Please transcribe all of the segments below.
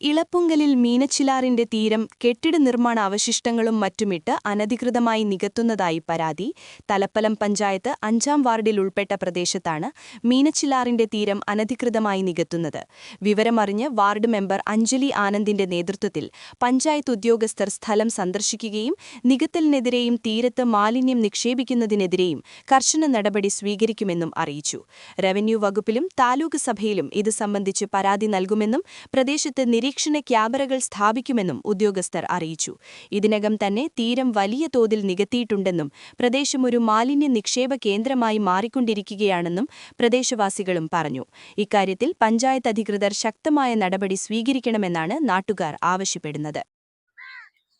ഇളപ്പുങ്കലിൽ മീനച്ചിലാറിന്റെ തീരം കെട്ടിട നിർമ്മാണ അവശിഷ്ടങ്ങളും മറ്റുമിട്ട് അനധികൃതമായി നികത്തുന്നതായി പരാതി. തലപ്പലം പഞ്ചായത്ത് 5-ാം വാർഡിൽ ഉൾപ്പെട്ട പ്രദേശത്താണ് മീനച്ചിലാറിന്റെ തീരം അനധികൃതമായി നികത്തുന്നത്. വിവരമറിഞ്ഞ് വാർഡ് മെമ്പർ അഞ്ജലി ആനന്ദിന്റെ നേതൃത്വത്തിൽ പഞ്ചായത്ത് ഉദ്യോഗസ്ഥർ സ്ഥലം സന്ദർശിക്കുകയും നികത്തലിനെതിരെയും തീരത്ത് മാലിന്യം നിക്ഷേപിക്കുന്നതിനെതിരെയും കർശന നടപടി സ്വീകരിക്കുമെന്നും അറിയിച്ചു. റവന്യൂ വകുപ്പിലും താലൂക്ക് സഭയിലും ഇത് സംബന്ധിച്ച് പരാതി നൽകുമെന്നും പ്രദേശത്ത് നിരീക്ഷണ ക്യാമറകൾ സ്ഥാപിക്കുമെന്നും ഉദ്യോഗസ്ഥർ അറിയിച്ചു. ഇതിനകം തന്നെ തീരം വലിയ തോതിൽ നികത്തിയിട്ടുണ്ടെന്നും പ്രദേശം ഒരു മാലിന്യ നിക്ഷേപ കേന്ദ്രമായി മാറിക്കൊണ്ടിരിക്കുകയാണെന്നും പ്രദേശവാസികളും പറഞ്ഞു. ഇക്കാര്യത്തിൽ പഞ്ചായത്ത് അധികൃതർ ശക്തമായ നടപടി സ്വീകരിക്കണമെന്നാണ് നാട്ടുകാർ ആവശ്യപ്പെടുന്നത്.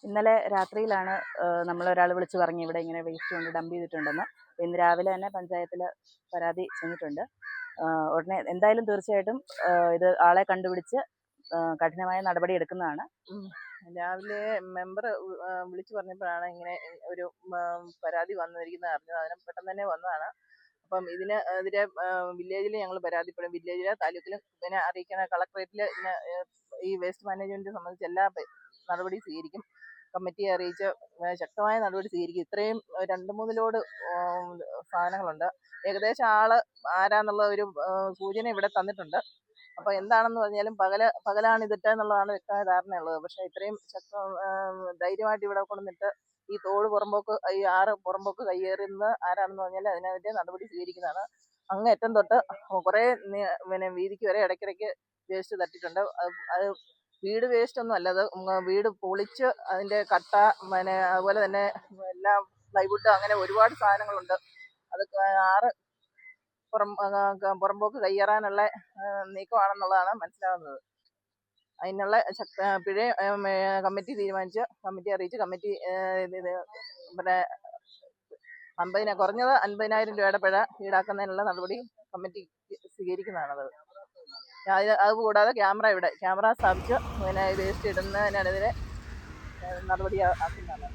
ഇന്നലെ രാത്രിയിലാണ് നമ്മളൊരാൾ വിളിച്ചു പറഞ്ഞു ഇവിടെ ഇങ്ങനെ വേസ്റ്റ് കൊണ്ട് ഡംപ് ചെയ്തിട്ടുണ്ടെന്ന്. ഇന്ന് രാവിലെ തന്നെ പഞ്ചായത്തിൽ പരാതി ചെന്നിട്ടുണ്ട്. ഉടനെ എന്തായാലും തീർച്ചയായിട്ടും ഇത് ആളെ കണ്ടുപിടിച്ച് കഠിനമായ നടപടി എടുക്കുന്നതാണ്. രാവിലെ മെമ്പർ വിളിച്ചു പറഞ്ഞപ്പോഴാണ് ഇങ്ങനെ ഒരു പരാതി വന്നിരിക്കുന്നത് അറിഞ്ഞത്. അതിന് പെട്ടെന്ന് തന്നെ വന്നതാണ്. അപ്പം ഇതിനെതിരെ വില്ലേജിൽ ഞങ്ങൾ പരാതിപ്പെടും. വില്ലേജിലെ താലൂക്കിലും പിന്നെ അറിയിക്കുന്ന കളക്ടറേറ്റിൽ ഇതിന് ഈ വേസ്റ്റ് മാനേജ്മെൻറ്റ് സംബന്ധിച്ച് എല്ലാ നടപടി സ്വീകരിക്കും. കമ്മിറ്റിയെ അറിയിച്ച് ശക്തമായ നടപടി സ്വീകരിക്കും. ഇത്രയും 2-3 ലോഡ് സാധനങ്ങളുണ്ട്. ഏകദേശം ആള് ആരാന്നുള്ള ഒരു സൂചന ഇവിടെ തന്നിട്ടുണ്ട്. അപ്പോൾ എന്താണെന്ന് പറഞ്ഞാലും പകലാണ് ഇതിട്ടെന്നുള്ളതാണ് വ്യക്തമായ ധാരണയുള്ളത്. പക്ഷേ ഇത്രയും ധൈര്യമായിട്ട് ഇവിടെ കൊണ്ടുവന്നിട്ട് ഈ തോട് പുറമ്പോക്ക് ഈ ആറ് പുറമ്പോക്ക് കയ്യേറുന്നത് ആരാണെന്ന് പറഞ്ഞാൽ അതിനെതിരെ നടപടി സ്വീകരിക്കുന്നതാണ്. അങ്ങേറ്റം തൊട്ട് കുറേ പിന്നെ വീതിക്ക് വരെ ഇടയ്ക്കിടയ്ക്ക് വേസ്റ്റ് തട്ടിയിട്ടുണ്ട്. അത് വീട് വേസ്റ്റ് ഒന്നും അല്ല, അത് വീട് പൊളിച്ച് അതിൻ്റെ കട്ട പിന്നെ അതുപോലെ തന്നെ എല്ലാം പ്ലൈവുഡ് അങ്ങനെ ഒരുപാട് സാധനങ്ങളുണ്ട്. അത് ആറ് പുറമ്പോക്ക് കയ്യേറാനുള്ള നീക്കമാണെന്നുള്ളതാണ് മനസ്സിലാകുന്നത്. അതിനുള്ള പിഴ കമ്മിറ്റി തീരുമാനിച്ച് കമ്മിറ്റി അറിയിച്ച് കമ്മിറ്റി പിന്നെ കുറഞ്ഞത് 50,000 രൂപയുടെ പിഴ ഈടാക്കുന്നതിനുള്ള നടപടി കമ്മിറ്റി സ്വീകരിക്കുന്നതാണത്. അതുകൂടാതെ ക്യാമറ സ്ഥാപിച്ച് പിന്നെ വേസ്റ്റ് ഇടുന്നതിനെതിരെ നടപടി ആക്കുന്നതാണ്.